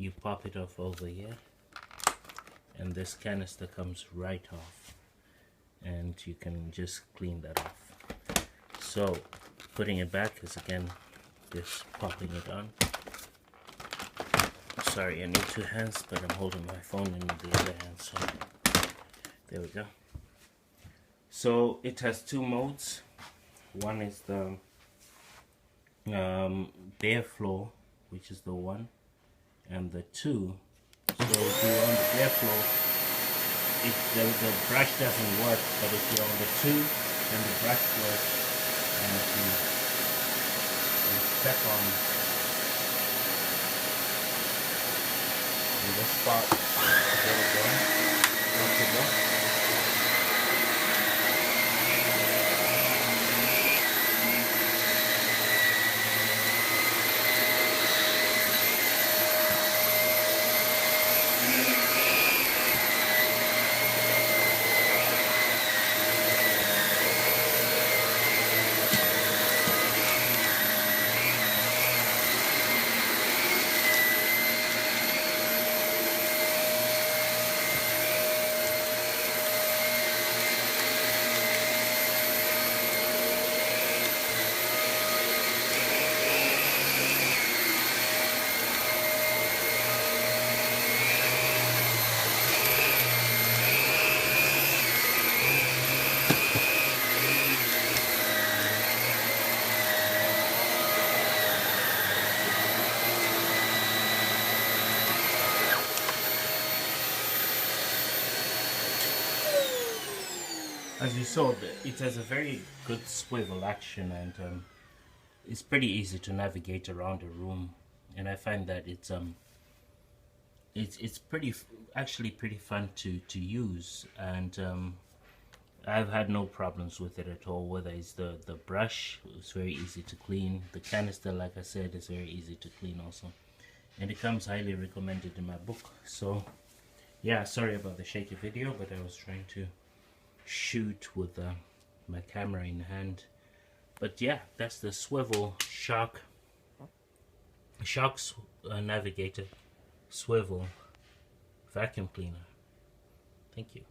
you pop it off over here, and this canister comes right off, and you can just clean that off. So putting it back is again just popping it on. Sorry, I need two hands, but I'm holding my phone in the other hand, so there we go. So it has two modes. One is the bare floor, which is the 1, and the 2. So if you're on the bare floor, the brush doesn't work, but if you're on the 2, then the brush works, and you step on the spot, there we go, once you go. As you saw, it has a very good swivel action, and it's pretty easy to navigate around a room. And I find that it's actually pretty fun to use, and I've had no problems with it at all. Whether it's the brush, it's very easy to clean. The canister, like I said, is very easy to clean also, and it comes highly recommended in my book. So yeah, sorry about the shaky video, but I was trying to shoot with my camera in hand. But yeah, that's the Swivel Shark Navigator Swivel vacuum cleaner. Thank you.